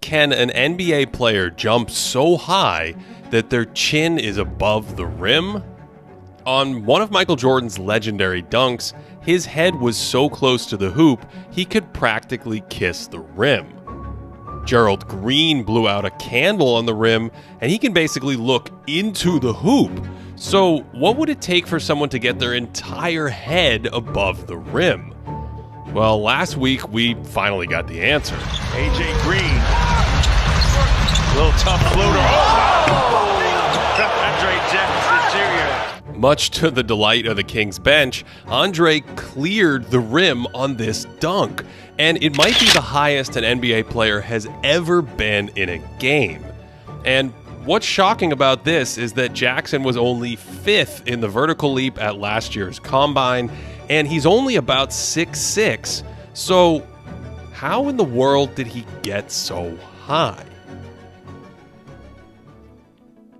can an NBA player jump so high that their chin is above the rim? On one of Michael Jordan's legendary dunks, his head was so close to the hoop, he could practically kiss the rim. Gerald Green blew out a candle on the rim, and he can basically look into the hoop. So what would it take for someone to get their entire head above the rim? Well, last week we finally got the answer. A.J. Green. Little tough floater. Oh! Andre Jackson Jr. Much to the delight of the Kings bench, Andre cleared the rim on this dunk, and it might be the highest an NBA player has ever been in a game. And what's shocking about this is that Jackson was only 5th in the vertical leap at last year's Combine, and he's only about 6'6". So how in the world did he get so high?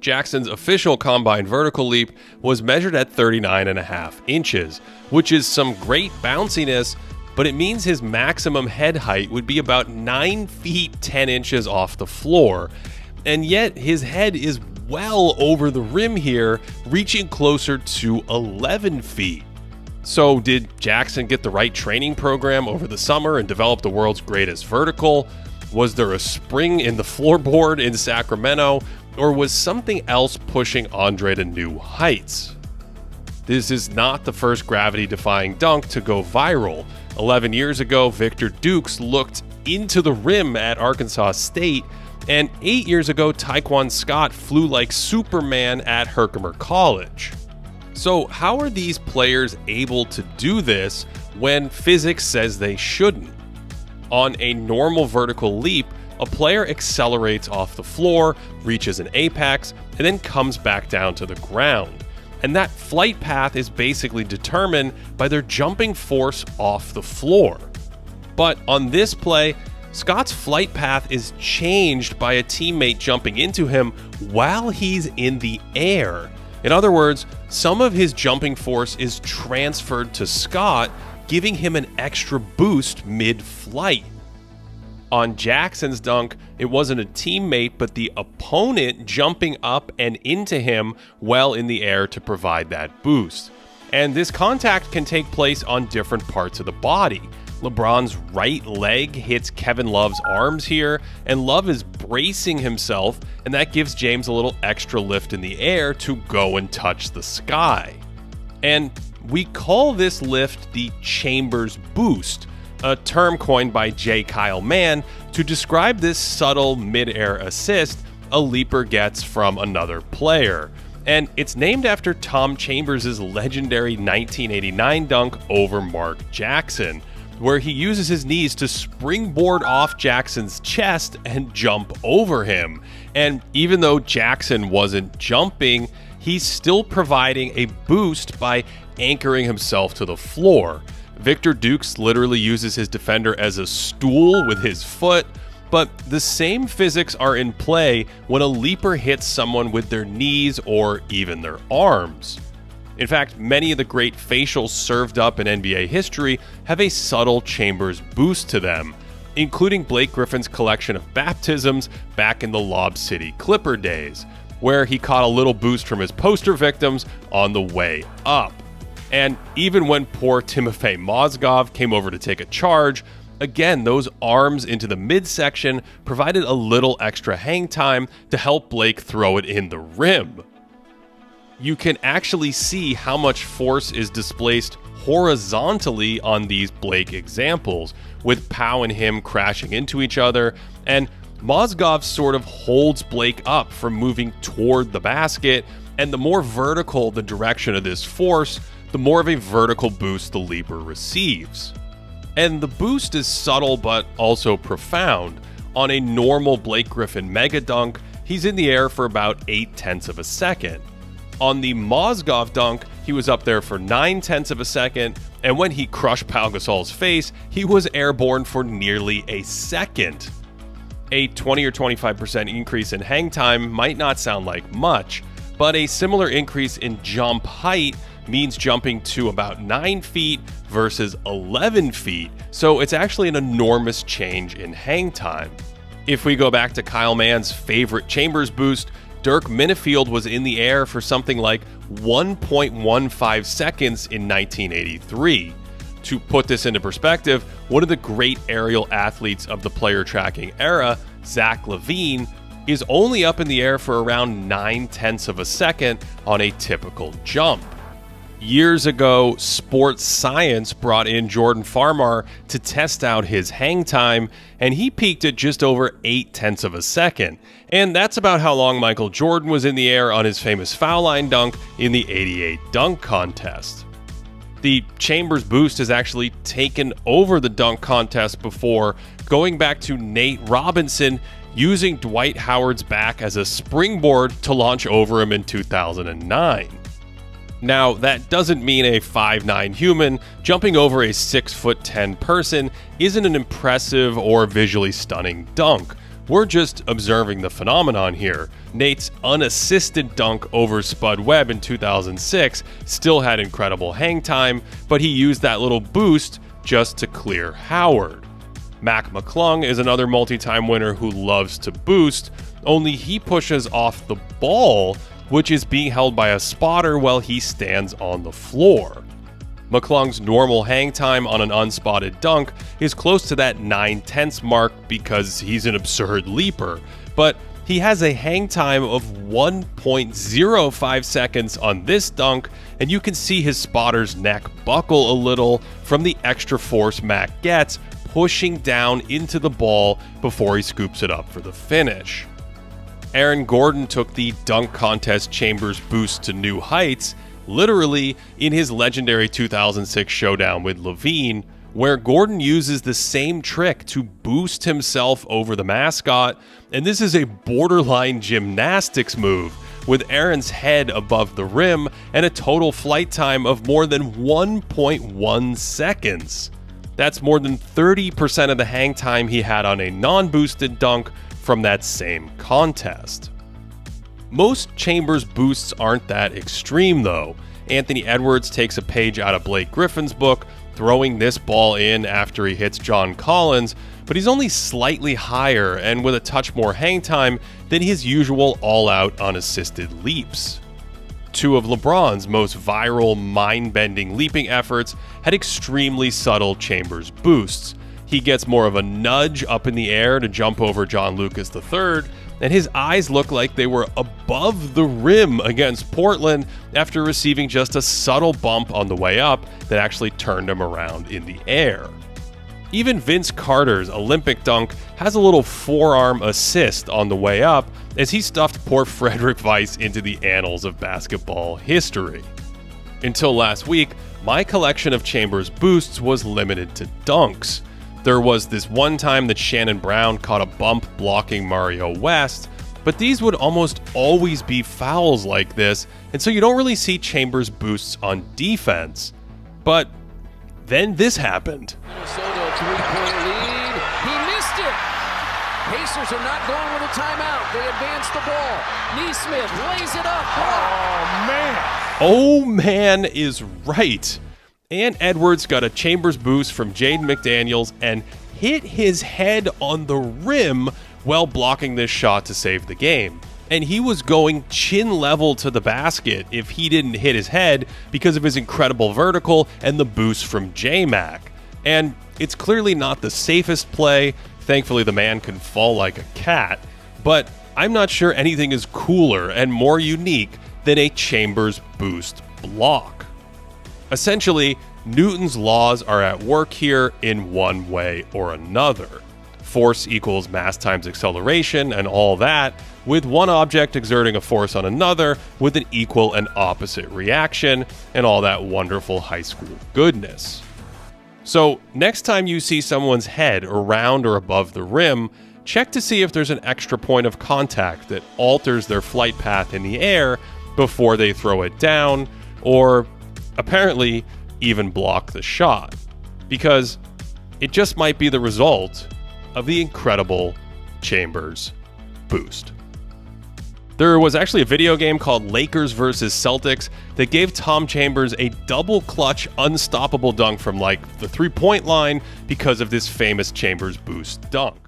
Jackson's official Combine vertical leap was measured at 39.5 inches, which is some great bounciness, but it means his maximum head height would be about 9 feet 10 inches off the floor. And yet his head is well over the rim here, reaching closer to 11 feet. So did Jackson get the right training program over the summer and develop the world's greatest vertical? Was there a spring in the floorboard in Sacramento? Or was something else pushing Andre to new heights? This is not the first gravity-defying dunk to go viral. 11 years ago, Victor Dukes looked into the rim at Arkansas State, and 8 years ago, Taekwon Scott flew like Superman at Herkimer College. So how are these players able to do this when physics says they shouldn't? On a normal vertical leap, a player accelerates off the floor, reaches an apex, and then comes back down to the ground. And that flight path is basically determined by their jumping force off the floor. But on this play, Scott's flight path is changed by a teammate jumping into him while he's in the air. In other words, some of his jumping force is transferred to Scott, giving him an extra boost mid-flight. On Jackson's dunk, it wasn't a teammate, but the opponent jumping up and into him well in the air to provide that boost. And this contact can take place on different parts of the body. LeBron's right leg hits Kevin Love's arms here, and Love is bracing himself, and that gives James a little extra lift in the air to go and touch the sky. And we call this lift the Chambers boost, a term coined by J. Kyle Mann to describe this subtle mid-air assist a leaper gets from another player. And it's named after Tom Chambers' legendary 1989 dunk over Mark Jackson, where he uses his knees to springboard off Jackson's chest and jump over him. And even though Jackson wasn't jumping, he's still providing a boost by anchoring himself to the floor. Victor Dukes literally uses his defender as a stool with his foot, but the same physics are in play when a leaper hits someone with their knees or even their arms. In fact, many of the great facials served up in NBA history have a subtle Chambers boost to them, including Blake Griffin's collection of baptisms back in the Lob City Clipper days, where he caught a little boost from his poster victims on the way up. And even when poor Timofey Mozgov came over to take a charge, again, those arms into the midsection provided a little extra hang time to help Blake throw it in the rim. You can actually see how much force is displaced horizontally on these Blake examples, with Pau and him crashing into each other, and Mozgov sort of holds Blake up from moving toward the basket, and the more vertical the direction of this force, the more of a vertical boost the leaper receives. And the boost is subtle but also profound. On a normal Blake Griffin mega dunk, he's in the air for about 0.8 of a second. On the Mozgov dunk, he was up there for 0.9 of a second, and when he crushed Pau Gasol's face, he was airborne for nearly a second. A 20 or 25% increase in hang time might not sound like much, but a similar increase in jump height means jumping to about 9 feet versus 11 feet, so it's actually an enormous change in hang time. If we go back to Kyle Mann's favorite Chambers boost, Dirk Minifield was in the air for something like 1.15 seconds in 1983. To put this into perspective, one of the great aerial athletes of the player tracking era, Zach LaVine, is only up in the air for around 0.9 of a second on a typical jump. Years ago, Sports Science brought in Jordan Farmar to test out his hang time, and he peaked at just over 0.8 of a second. And that's about how long Michael Jordan was in the air on his famous foul line dunk in the '88 dunk contest. The Chambers boost has actually taken over the dunk contest before, going back to Nate Robinson using Dwight Howard's back as a springboard to launch over him in 2009. Now, that doesn't mean a 5'9" human jumping over a 6'10" person isn't an impressive or visually stunning dunk. We're just observing the phenomenon here. Nate's unassisted dunk over Spud Webb in 2006 still had incredible hang time, but he used that little boost just to clear Howard. Mac McClung is another multi-time winner who loves to boost, only he pushes off the ball, which is being held by a spotter while he stands on the floor. McClung's normal hang time on an unspotted dunk is close to that 0.9 mark because he's an absurd leaper, but he has a hang time of 1.05 seconds on this dunk, and you can see his spotter's neck buckle a little from the extra force Mac gets pushing down into the ball before he scoops it up for the finish. Aaron Gordon took the dunk contest Chambers boost to new heights, literally in his legendary 2006 showdown with LaVine, where Gordon uses the same trick to boost himself over the mascot, and this is a borderline gymnastics move, with Aaron's head above the rim and a total flight time of more than 1.1 seconds. That's more than 30% of the hang time he had on a non-boosted dunk from that same contest. Most Chambers boosts aren't that extreme though. Anthony Edwards takes a page out of Blake Griffin's book, throwing this ball in after he hits John Collins, but he's only slightly higher and with a touch more hang time than his usual all-out unassisted leaps. Two of LeBron's most viral, mind-bending leaping efforts had extremely subtle Chambers boosts. He gets more of a nudge up in the air to jump over John Lucas III, and his eyes look like they were above the rim against Portland after receiving just a subtle bump on the way up that actually turned him around in the air. Even Vince Carter's Olympic dunk has a little forearm assist on the way up as he stuffed poor Frederick Weiss into the annals of basketball history. Until last week, my collection of Chambers boosts was limited to dunks. There was this one time that Shannon Brown caught a bump blocking Mario West, but these would almost always be fouls like this, and so you don't really see Chambers boosts on defense. But then this happened. Minnesota three-point lead. He missed it. Pacers are not going with a timeout. They advance the ball. Neesmith lays it up. Oh, man. Oh, man is right. And Edwards got a Chambers boost from Jaden McDaniels and hit his head on the rim while blocking this shot to save the game. And he was going chin level to the basket if he didn't hit his head because of his incredible vertical and the boost from J-Mac. And it's clearly not the safest play. Thankfully, the man can fall like a cat. But I'm not sure anything is cooler and more unique than a Chambers boost block. Essentially, Newton's laws are at work here in one way or another. Force equals mass times acceleration and all that, with one object exerting a force on another with an equal and opposite reaction, and all that wonderful high school goodness. So, next time you see someone's head around or above the rim, check to see if there's an extra point of contact that alters their flight path in the air before they throw it down, or apparently even block the shot, because it just might be the result of the incredible Chambers boost. There was actually a video game called Lakers vs. Celtics that gave Tom Chambers a double clutch unstoppable dunk from like the 3-point line because of this famous Chambers boost dunk.